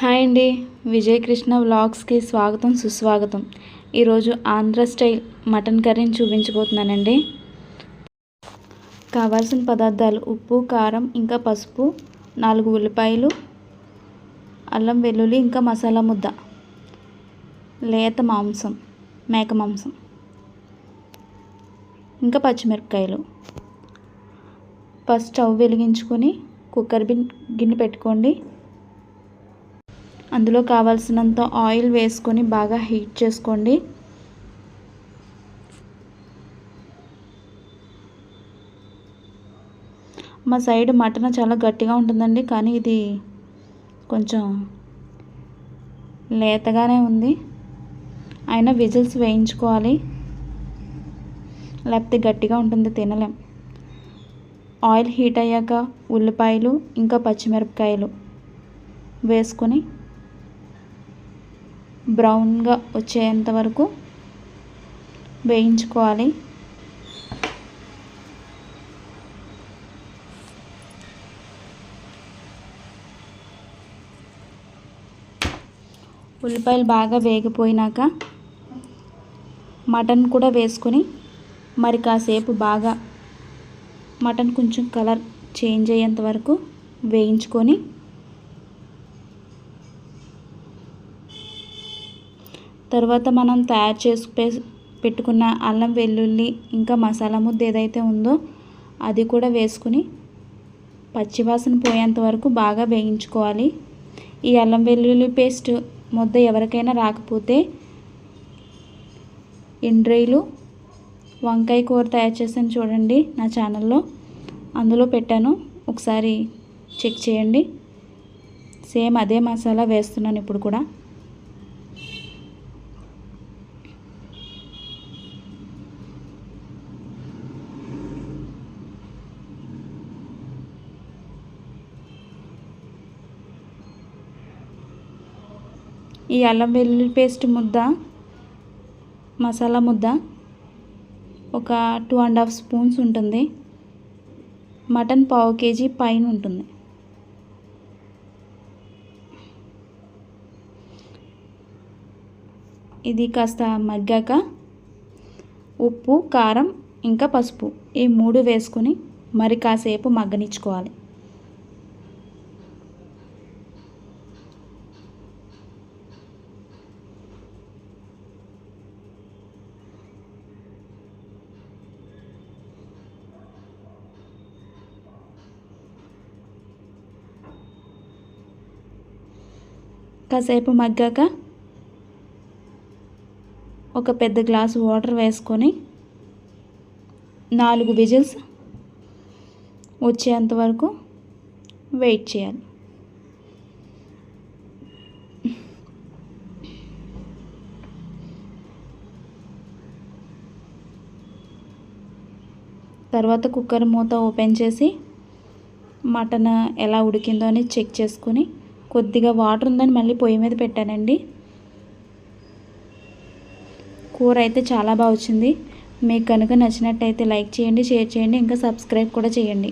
Hi అండి, విజయకృష్ణ వ్లాగ్స్కి స్వాగతం సుస్వాగతం. ఈరోజు ఆంధ్ర స్టైల్ మటన్ కర్రీని చూపించబోతున్నానండి. కావాల్సిన పదార్థాలు: ఉప్పు, కారం, ఇంకా పసుపు, 4 ఉల్లిపాయలు, అల్లం వెల్లుల్లి, ఇంకా మసాలా ముద్ద, లేత మాంసం, మేక మాంసం, ఇంకా పచ్చిమిరపకాయలు. ఫస్ట్ స్టవ్ వెలిగించుకొని కుక్కర్ గిన్నె పెట్టుకోండి. అందులో కావాల్సినంత ఆయిల్ వేసుకొని బాగా హీట్ చేసుకోండి. మా సైడ్ మటన్ చాలా గట్టిగా ఉంటుందండి, కానీ ఇది కొంచెం లేతగానే ఉంది. అయినా విజిల్స్ వేయించుకోవాలి, లేకపోతే గట్టిగా ఉంటుంది, తినలేం. ఆయిల్ హీట్ అయ్యాక ఉల్లిపాయలు ఇంకా పచ్చిమిరపకాయలు వేసుకొని బ్రౌన్గా వచ్చేంత వరకు వేయించుకోవాలి. ఉల్లిపాయలు బాగా వేగిపోయినాక మటన్ కూడా వేసుకొని మరి కాసేపు బాగా మటన్ కొంచెం కలర్ చేంజ్ అయ్యేంత వరకు వేయించుకొని తర్వాత మనం తయారు చేసి పెట్టుకున్న అల్లం వెల్లుల్లి ఇంకా మసాలా ముద్ద ఏదైతే ఉందో అది కూడా వేసుకుని పచ్చివాసన పోయేంత వరకు బాగా వేయించుకోవాలి. ఈ అల్లం వెల్లుల్లి పేస్ట్ ముద్ద ఎవరికైనా రాకపోతే ఎండ్రాయిలు వంకాయ కూర తయారు చేసాను చూడండి నా ఛానల్లో, అందులో పెట్టాను, ఒకసారి చెక్ చేయండి. సేమ్ అదే మసాలా వేస్తున్నాను ఇప్పుడు కూడా. ఈ అల్లం వెల్లుల్లి పేస్ట్ ముద్ద, మసాలా ముద్ద ఒక 2.5 స్పూన్స్ ఉంటుంది. మటన్ 1/2 kg పైన ఉంటుంది. ఇది కాస్త మగ్గాక ఉప్పు, కారం ఇంకా పసుపు ఈ 3 వేసుకొని మరి కాసేపు మగ్గనిచ్చుకోవాలి. కాసేపు మగ్గాక ఒక పెద్ద గ్లాసు వాటర్ వేసుకొని 4 విజిల్స్ వచ్చేంత వరకు వెయిట్ చేయాలి. తర్వాత కుక్కర్ మూత ఓపెన్ చేసి మటన్ ఎలా ఉడికిందో అని చెక్ చేసుకొని కొద్దిగా వాటర్ ఉందని మళ్ళీ పొయ్యి మీద పెట్టానండి. కూర అయితే చాలా బాగా వచ్చింది. మీకు కనుక నచ్చినట్టయితే లైక్ చేయండి, షేర్ చేయండి, ఇంకా సబ్స్క్రైబ్ కూడా చేయండి.